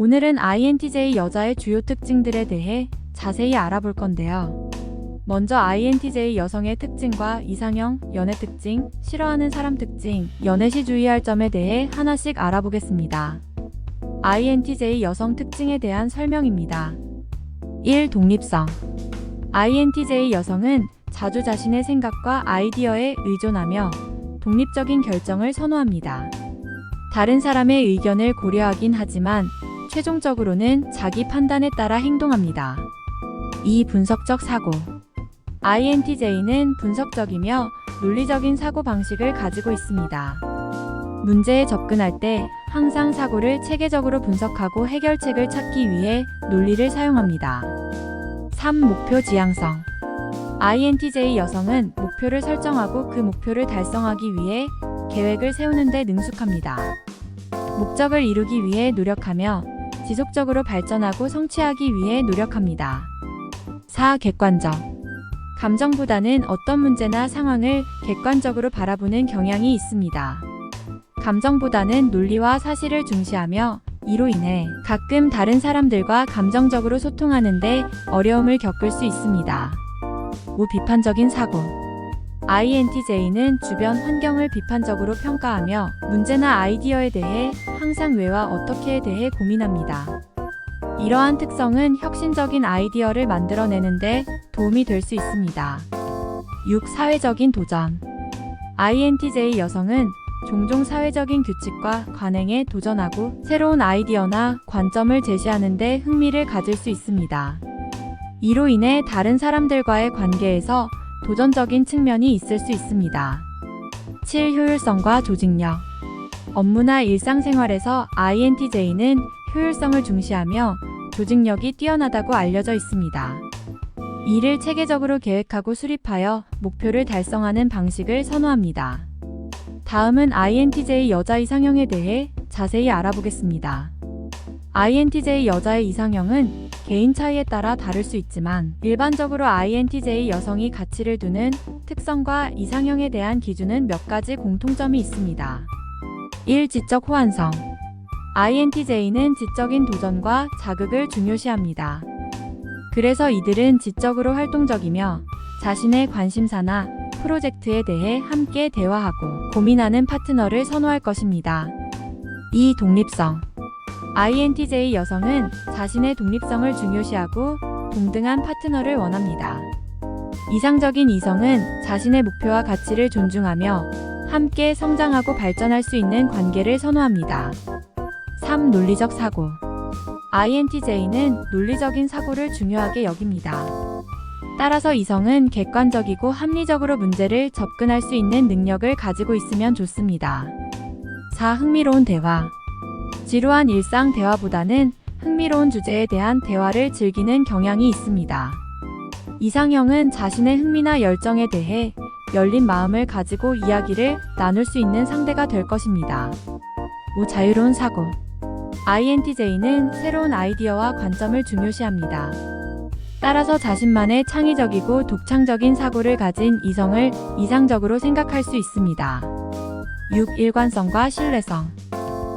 오늘은 INTJ 여자의 주요 특징들에 대해 자세히 알아볼 건데요. 먼저 INTJ 여성의 특징과 이상형, 연애 특징, 싫어하는 사람 특징, 연애 시 주의할 점에 대해 하나씩 알아보겠습니다. INTJ 여성 특징에 대한 설명입니다. 1. 독립성. INTJ 여성은 자주 자신의 생각과 아이디어에 의존하며 독립적인 결정을 선호합니다. 다른 사람의 의견을 고려하긴 하지만 최종적으로는 자기 판단에 따라 행동합니다. 2. 분석적 사고. INTJ는 분석적이며 논리적인 사고 방식을 가지고 있습니다. 문제에 접근할 때 항상 사고를 체계적으로 분석하고 해결책을 찾기 위해 논리를 사용합니다. 3. 목표 지향성. INTJ 여성은 목표를 설정하고 그 목표를 달성하기 위해 계획을 세우는 데 능숙합니다. 목적을 이루기 위해 노력하며 지속적으로 발전하고 성취하기 위해 노력합니다. 4. 객관적. 감정보다는 어떤 문제나 상황을 객관적으로 바라보는 경향이 있습니다. 감정보다는 논리와 사실을 중시하며 이로 인해 가끔 다른 사람들과 감정적으로 소통하는데 어려움을 겪을 수 있습니다. 5. 비판적인 사고. INTJ는 주변 환경을 비판적으로 평가하며 문제나 아이디어에 대해 항상 왜와 어떻게에 대해 고민합니다. 이러한 특성은 혁신적인 아이디어를 만들어내는데 도움이 될 수 있습니다. 6. 사회적인 도전. INTJ 여성은 종종 사회적인 규칙과 관행에 도전하고 새로운 아이디어나 관점을 제시하는 데 흥미를 가질 수 있습니다. 이로 인해 다른 사람들과의 관계에서 도전적인 측면이 있을 수 있습니다. 7. 효율성과 조직력. 업무나 일상생활에서 INTJ는 효율성을 중시하며 조직력이 뛰어나다고 알려져 있습니다. 일을 체계적으로 계획하고 수립하여 목표를 달성하는 방식을 선호합니다. 다음은 INTJ 여자 이상형에 대해 자세히 알아보겠습니다. INTJ 여자의 이상형은 개인 차이에 따라 다를 수 있지만 일반적으로 INTJ 여성이 가치를 두는 특성과 이상형에 대한 기준은 몇 가지 공통점이 있습니다. 1. 지적 호환성. INTJ는 지적인 도전과 자극을 중요시합니다. 그래서 이들은 지적으로 활동적이며 자신의 관심사나 프로젝트에 대해 함께 대화하고 고민하는 파트너를 선호할 것입니다. 2. 독립성. INTJ 여성은 자신의 독립성을 중요시하고 동등한 파트너를 원합니다. 이상적인 이성은 자신의 목표와 가치를 존중하며 함께 성장하고 발전할 수 있는 관계를 선호합니다. 3. 논리적 사고. INTJ는 논리적인 사고를 중요하게 여깁니다. 따라서 이성은 객관적이고 합리적으로 문제를 접근할 수 있는 능력을 가지고 있으면 좋습니다. 4. 흥미로운 대화. 지루한 일상 대화보다는 흥미로운 주제에 대한 대화를 즐기는 경향이 있습니다. 이상형은 자신의 흥미나 열정에 대해 열린 마음을 가지고 이야기를 나눌 수 있는 상대가 될 것입니다. 5. 자유로운 사고. INTJ는 새로운 아이디어와 관점을 중요시합니다. 따라서 자신만의 창의적이고 독창적인 사고를 가진 이성을 이상적으로 생각할 수 있습니다. 6. 일관성과 신뢰성.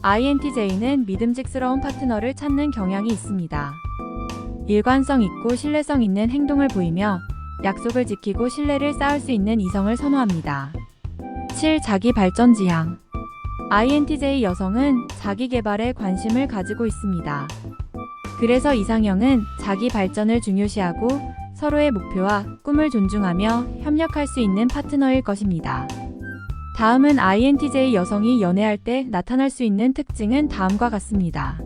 INTJ는 믿음직스러운 파트너를 찾는 경향이 있습니다. 일관성 있고 신뢰성 있는 행동을 보이며 약속을 지키고 신뢰를 쌓을 수 있는 이성을 선호합니다. 7. 자기 발전 지향. INTJ 여성은 자기 개발에 관심을 가지고 있습니다. 그래서 이상형은 자기 발전을 중요시하고 서로의 목표와 꿈을 존중하며 협력할 수 있는 파트너일 것입니다. 다음은 INTJ 여성이 연애할 때 나타날 수 있는 특징은 다음과 같습니다.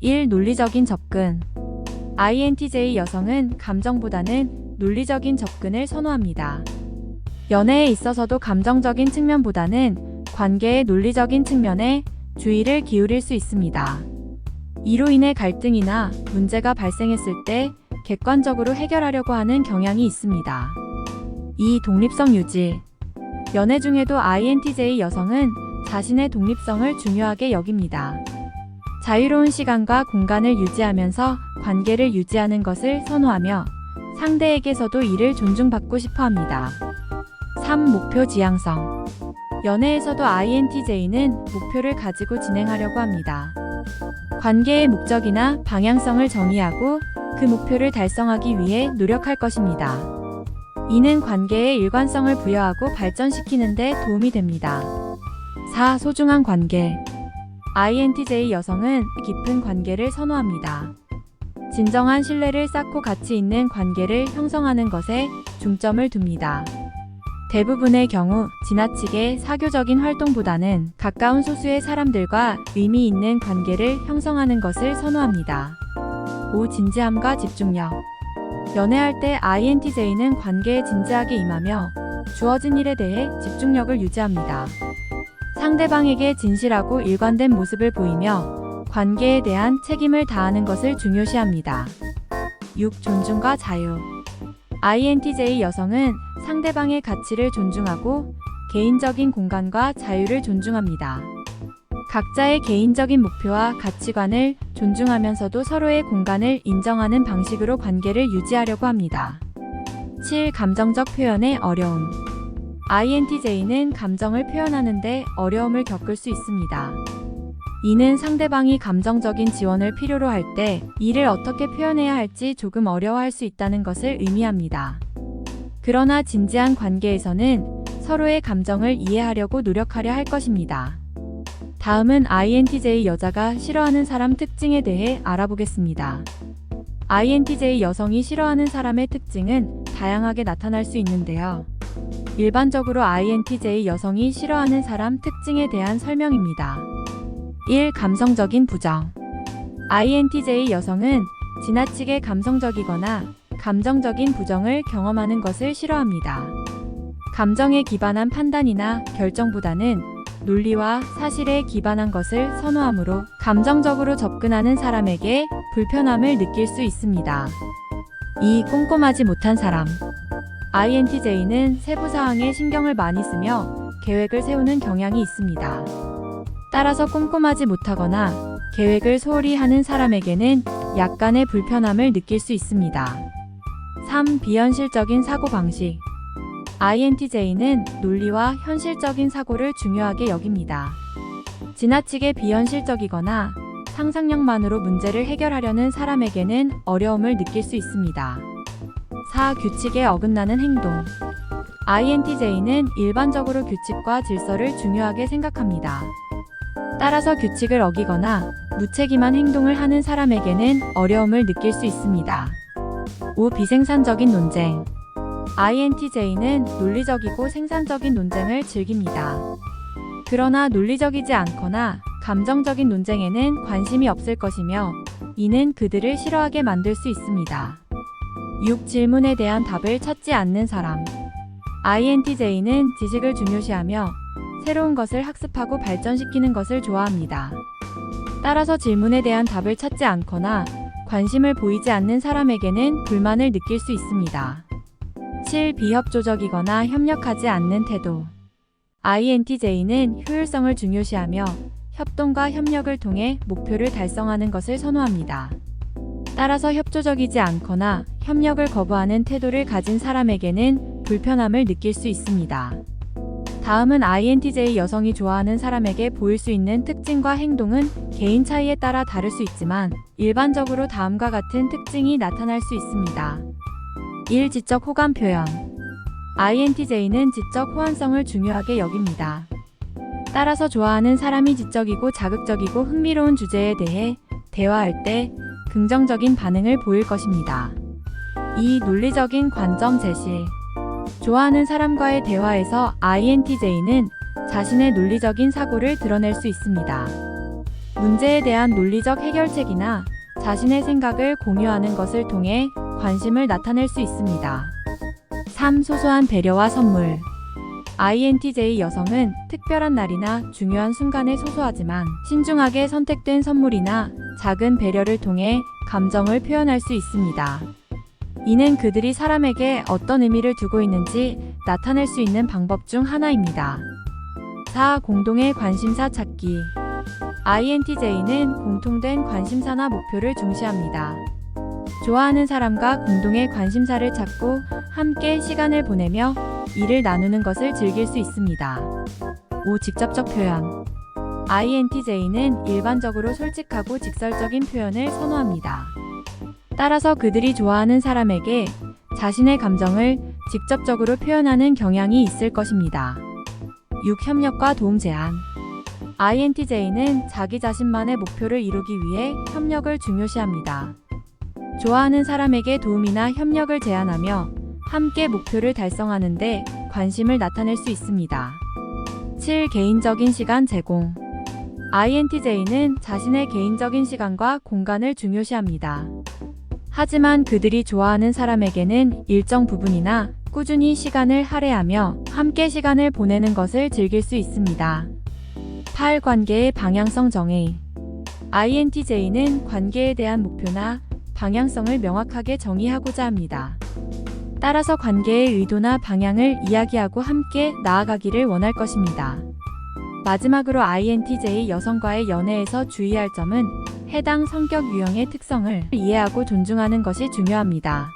1. 논리적인 접근. INTJ 여성은 감정보다는 논리적인 접근을 선호합니다. 연애에 있어서도 감정적인 측면보다는 관계의 논리적인 측면에 주의를 기울일 수 있습니다. 이로 인해 갈등이나 문제가 발생했을 때 객관적으로 해결하려고 하는 경향이 있습니다. 2. 독립성 유지. 연애 중에도 INTJ 여성은 자신의 독립성을 중요하게 여깁니다. 자유로운 시간과 공간을 유지하면서 관계를 유지하는 것을 선호하며 상대에게서도 이를 존중받고 싶어 합니다. 3. 목표 지향성. 연애에서도 INTJ는 목표를 가지고 진행하려고 합니다. 관계의 목적이나 방향성을 정의하고 그 목표를 달성하기 위해 노력할 것입니다. 이는 관계에 일관성을 부여하고 발전시키는 데 도움이 됩니다. 4. 소중한 관계. INTJ 여성은 깊은 관계를 선호합니다. 진정한 신뢰를 쌓고 가치 있는 관계를 형성하는 것에 중점을 둡니다. 대부분의 경우 지나치게 사교적인 활동보다는 가까운 소수의 사람들과 의미 있는 관계를 형성하는 것을 선호합니다. 5. 진지함과 집중력. 연애할 때 INTJ는 관계에 진지하게 임하며 주어진 일에 대해 집중력을 유지합니다. 상대방에게 진실하고 일관된 모습을 보이며 관계에 대한 책임을 다하는 것을 중요시합니다. 6. 존중과 자유. INTJ 여성은 상대방의 가치를 존중하고 개인적인 공간과 자유를 존중합니다. 각자의 개인적인 목표와 가치관을 존중하면서도 서로의 공간을 인정하는 방식으로 관계를 유지하려고 합니다. 7. 감정적 표현의 어려움. INTJ는 감정을 표현하는데 어려움을 겪을 수 있습니다. 이는 상대방이 감정적인 지원을 필요로 할 때 이를 어떻게 표현해야 할지 조금 어려워할 수 있다는 것을 의미합니다. 그러나 진지한 관계에서는 서로의 감정을 이해하려고 노력하려 할 것입니다. 다음은 INTJ 여자가 싫어하는 사람 특징에 대해 알아보겠습니다. INTJ 여성이 싫어하는 사람의 특징은 다양하게 나타날 수 있는데요. 일반적으로 INTJ 여성이 싫어하는 사람 특징에 대한 설명입니다. 1. 감성적인 부정. INTJ 여성은 지나치게 감성적이거나 감정적인 부정을 경험하는 것을 싫어합니다. 감정에 기반한 판단이나 결정보다는 논리와 사실에 기반한 것을 선호하므로 감정적으로 접근하는 사람에게 불편함을 느낄 수 있습니다. 2. 꼼꼼하지 못한 사람. INTJ는 세부 사항에 신경을 많이 쓰며 계획을 세우는 경향이 있습니다. 따라서 꼼꼼하지 못하거나 계획을 소홀히 하는 사람에게는 약간의 불편함을 느낄 수 있습니다. 3. 비현실적인 사고방식. INTJ는 논리와 현실적인 사고를 중요하게 여깁니다. 지나치게 비현실적이거나 상상력만으로 문제를 해결하려는 사람에게는 어려움을 느낄 수 있습니다. 4. 규칙에 어긋나는 행동. INTJ는 일반적으로 규칙과 질서를 중요하게 생각합니다. 따라서 규칙을 어기거나 무책임한 행동을 하는 사람에게는 어려움을 느낄 수 있습니다. 5. 비생산적인 논쟁. INTJ는 논리적이고 생산적인 논쟁을 즐깁니다. 그러나 논리적이지 않거나 감정적인 논쟁에는 관심이 없을 것이며 이는 그들을 싫어하게 만들 수 있습니다. 6. 질문에 대한 답을 찾지 않는 사람. INTJ는 지식을 중요시하며 새로운 것을 학습하고 발전시키는 것을 좋아합니다. 따라서 질문에 대한 답을 찾지 않거나 관심을 보이지 않는 사람에게는 불만을 느낄 수 있습니다. 7. 비협조적이거나 협력하지 않는 태도. INTJ는 효율성을 중요시하며 협동과 협력을 통해 목표를 달성하는 것을 선호합니다. 따라서 협조적이지 않거나 협력을 거부하는 태도를 가진 사람에게는 불편함을 느낄 수 있습니다. 다음은 INTJ 여성이 좋아하는 사람에게 보일 수 있는 특징과 행동은 개인 차이에 따라 다를 수 있지만 일반적으로 다음과 같은 특징이 나타날 수 있습니다. 1. 지적 호감 표현. INTJ는 지적 호환성을 중요하게 여깁니다. 따라서 좋아하는 사람이 지적이고 자극적이고 흥미로운 주제에 대해 대화할 때 긍정적인 반응을 보일 것입니다. 2. 논리적인 관점 제시. 좋아하는 사람과의 대화에서 INTJ는 자신의 논리적인 사고를 드러낼 수 있습니다. 문제에 대한 논리적 해결책이나 자신의 생각을 공유하는 것을 통해 관심을 나타낼 수 있습니다. 3. 소소한 배려와 선물. INTJ 여성은 특별한 날이나 중요한 순간에 소소하지만 신중하게 선택된 선물이나 작은 배려를 통해 감정을 표현할 수 있습니다. 이는 그들이 사람에게 어떤 의미를 두고 있는지 나타낼 수 있는 방법 중 하나입니다. 4. 공동의 관심사 찾기. INTJ는 공통된 관심사나 목표를 중시합니다. 좋아하는 사람과 공동의 관심사를 찾고 함께 시간을 보내며 일을 나누는 것을 즐길 수 있습니다. 5. 직접적 표현. INTJ는 일반적으로 솔직하고 직설적인 표현을 선호합니다. 따라서 그들이 좋아하는 사람에게 자신의 감정을 직접적으로 표현하는 경향이 있을 것입니다. 6. 협력과 도움 제안. INTJ는 자기 자신만의 목표를 이루기 위해 협력을 중요시합니다. 좋아하는 사람에게 도움이나 협력을 제안하며 함께 목표를 달성하는 데 관심을 나타낼 수 있습니다. 7. 개인적인 시간 제공. INTJ는 자신의 개인적인 시간과 공간을 중요시합니다. 하지만 그들이 좋아하는 사람에게는 일정 부분이나 꾸준히 시간을 할애하며 함께 시간을 보내는 것을 즐길 수 있습니다. 8. 관계의 방향성 정의. INTJ는 관계에 대한 목표나 방향성을 명확하게 정의하고자 합니다. 따라서 관계의 의도나 방향을 이야기하고 함께 나아가기를 원할 것입니다. 마지막으로 INTJ 여성과의 연애에서 주의할 점은 해당 성격 유형의 특성을 이해하고 존중하는 것이 중요합니다.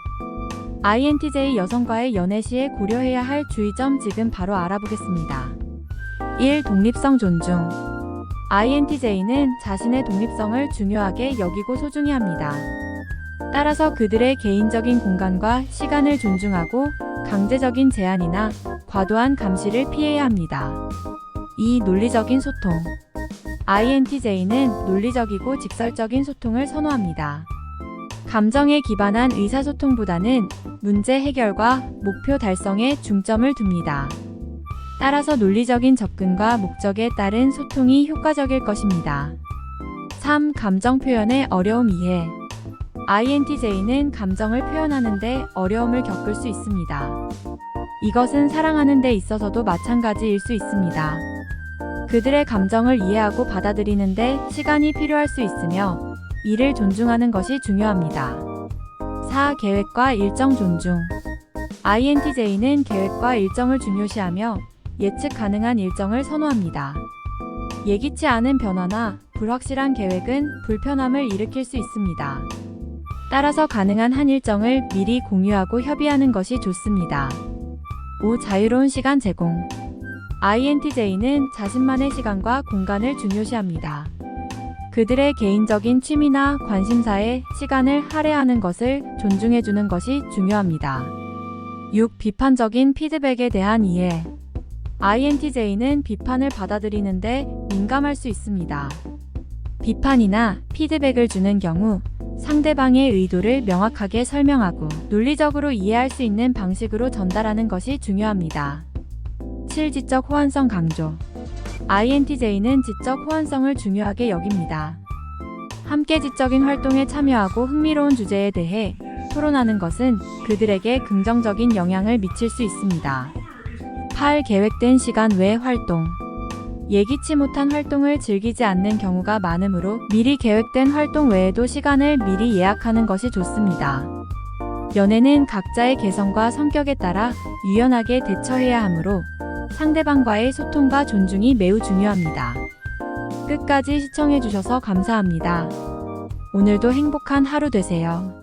INTJ 여성과의 연애 시에 고려해야 할 주의점 지금 바로 알아보겠습니다. 1. 독립성 존중. INTJ는 자신의 독립성을 중요하게 여기고 소중히 합니다. 따라서 그들의 개인적인 공간과 시간을 존중하고 강제적인 제한이나 과도한 감시를 피해야 합니다. 2. 논리적인 소통. INTJ는 논리적이고 직설적인 소통을 선호합니다. 감정에 기반한 의사소통보다는 문제 해결과 목표 달성에 중점을 둡니다. 따라서 논리적인 접근과 목적에 따른 소통이 효과적일 것입니다. 3. 감정 표현의 어려움 이해. INTJ는 감정을 표현하는데 어려움을 겪을 수 있습니다. 이것은 사랑하는 데 있어서도 마찬가지일 수 있습니다. 그들의 감정을 이해하고 받아들이는데 시간이 필요할 수 있으며 이를 존중하는 것이 중요합니다. 4. 계획과 일정 존중. INTJ는 계획과 일정을 중요시하며 예측 가능한 일정을 선호합니다. 예기치 않은 변화나 불확실한 계획은 불편함을 일으킬 수 있습니다. 따라서 가능한 한 일정을 미리 공유하고 협의하는 것이 좋습니다. 5. 자유로운 시간 제공. INTJ는 자신만의 시간과 공간을 중요시합니다. 그들의 개인적인 취미나 관심사에 시간을 할애하는 것을 존중해주는 것이 중요합니다. 6. 비판적인 피드백에 대한 이해. INTJ는 비판을 받아들이는데 민감할 수 있습니다. 비판이나 피드백을 주는 경우 상대방의 의도를 명확하게 설명하고 논리적으로 이해할 수 있는 방식으로 전달하는 것이 중요합니다. 7. 지적 호환성 강조. INTJ는 지적 호환성을 중요하게 여깁니다. 함께 지적인 활동에 참여하고 흥미로운 주제에 대해 토론하는 것은 그들에게 긍정적인 영향을 미칠 수 있습니다. 8. 계획된 시간 외 활동. 예기치 못한 활동을 즐기지 않는 경우가 많으므로 미리 계획된 활동 외에도 시간을 미리 예약하는 것이 좋습니다. 연애는 각자의 개성과 성격에 따라 유연하게 대처해야 하므로 상대방과의 소통과 존중이 매우 중요합니다. 끝까지 시청해주셔서 감사합니다. 오늘도 행복한 하루 되세요.